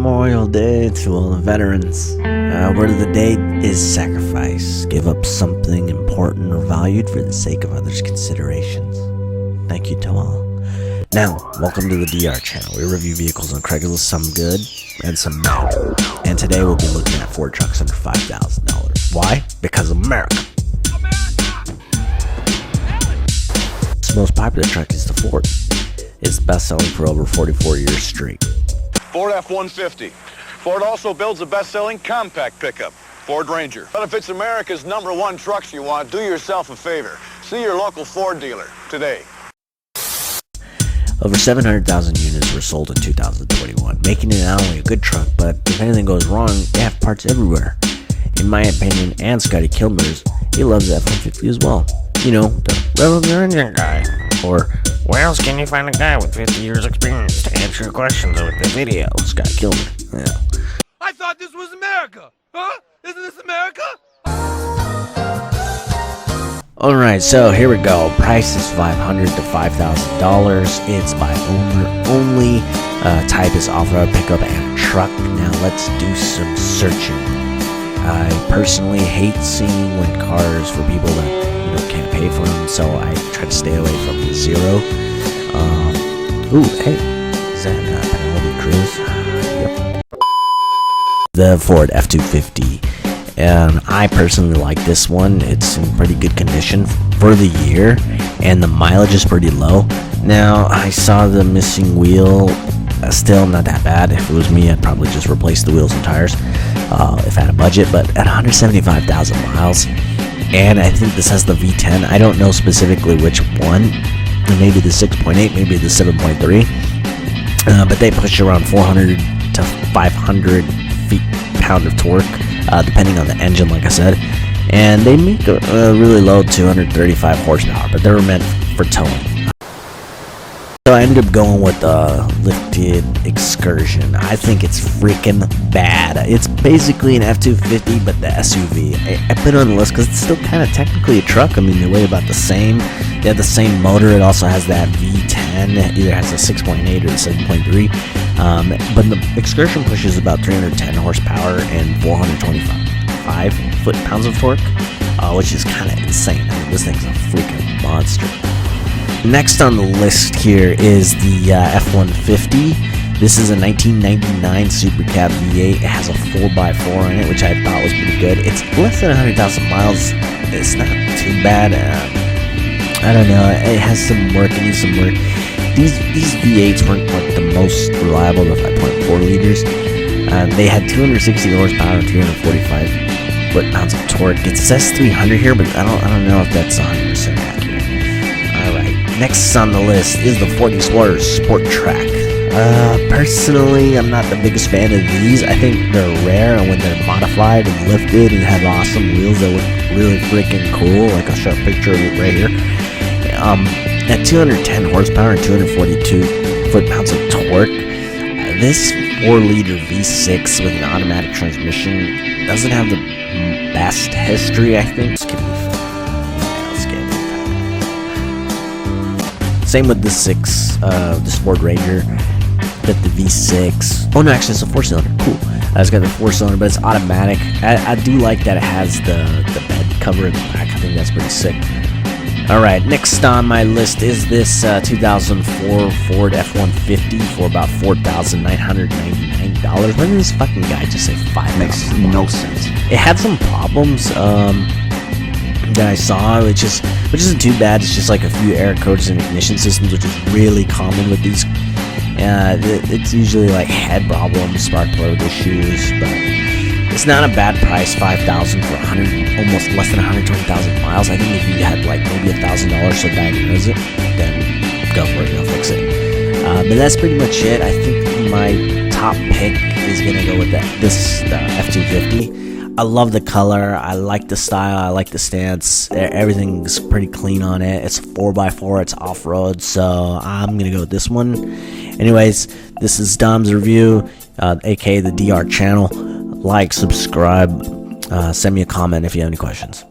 Memorial Day to all the veterans. Word of the day is sacrifice. Give up something important or valued for the sake of others' considerations. Thank you to all. Now, welcome to the DR channel. We review vehicles on Craigslist, some good and some bad. And today we'll be looking at Ford trucks under $5,000. Why? Because America. The most popular truck is the Ford. It's best-selling for over 44 years straight. Ford F-150. Ford also builds a best-selling compact pickup, Ford Ranger. But if it's America's #1 trucks you want, do yourself a favor. See your local Ford dealer today. Over 700,000 units were sold in 2021, making it not only a good truck, but if anything goes wrong, they have parts everywhere. In my opinion, and Scotty Kilmer's, he loves the F-150 as well. You know, the revolutionary engine guy. Or, where else can you find a guy with 50 years experience to answer your questions with the video? Scotty Kilmer. Yeah. I thought this was America! Huh? Isn't this America? Alright, so here we go. Price is $500 to $5,000. It's by owner only. Type is off-road pickup and truck. Now let's do some searching. I personally hate seeing when cars for people that can't pay for them, so I try to stay away from the zero. Ooh, hey, is that Penelope Pruis? Yep. The Ford F-250, and I personally like this one. It's in pretty good condition for the year, and the mileage is pretty low. Now, I saw the missing wheel. Still not that bad. If it was me, I'd probably just replace the wheels and tires if I had a budget, but at 175,000 miles, and I think this has the V10. I don't know specifically which one. Maybe the 6.8, maybe the 7.3. But they push around 400 to 500 feet-pound of torque, depending on the engine, like I said. And they make a really low 235 horsepower, but they were meant for towing. So I ended up going with the lifted Excursion. I think it's freaking bad. It's basically an F-250, but the SUV. I put it on the list because it's still kind of technically a truck. I mean, they weigh about the same. They have the same motor. It also has that V10. It either has a 6.8 or the 7.3. But the Excursion pushes about 310 horsepower and 425 foot-pounds of torque, which is kind of insane. I mean, this thing's a freaking monster. Next on the list here is the F-150. This is a 1999 Super Cab V8. It has a 4x4 in it, which I thought was pretty good. It's less than 100,000 miles. It's not too bad. I don't know. It has some work. It needs some work. These V8s weren't like the most reliable, the 5.4 liters. They had 260 horsepower and 345 foot-pounds of torque. It says 300 here, but I don't know if that's 100% accurate. Alright, next on the list is the Ford Explorer Sport Track. Personally, I'm not the biggest fan of these. I think they're rare, and when they're modified and lifted and have awesome wheels that look really freaking cool, like I'll show a picture of it right here. At 210 horsepower and 242 foot-pounds of torque, this 4-liter V6 with an automatic transmission doesn't have the best history, I think. Same with the this Ford Ranger, got the V6. Oh no, actually it's a 4-cylinder. Cool. It's got the 4-cylinder, but it's automatic. I do like that it has the bed cover in the back. I think that's pretty sick. Alright, next on my list is this 2004 Ford F-150 for about $4,999. Why did this fucking guy just say $5,000? Makes no sense. It had some problems that I saw, which isn't too bad. It's just like a few error codes and ignition systems, which is really common with these. It's usually like head problems, spark plug issues, but it's not a bad price. $5,000 for almost less than 120,000 miles. I think if you had like maybe $1,000 to diagnose it, then go for it, you'll fix it. But that's pretty much it. I think my top pick is gonna go with the F-250. I love the color, I like the style, I like the stance, everything's pretty clean on it. It's 4x4, it's off-road, so I'm gonna go with this one. Anyways, this is Dom's review, aka the DR channel. Like, subscribe, send me a comment if you have any questions.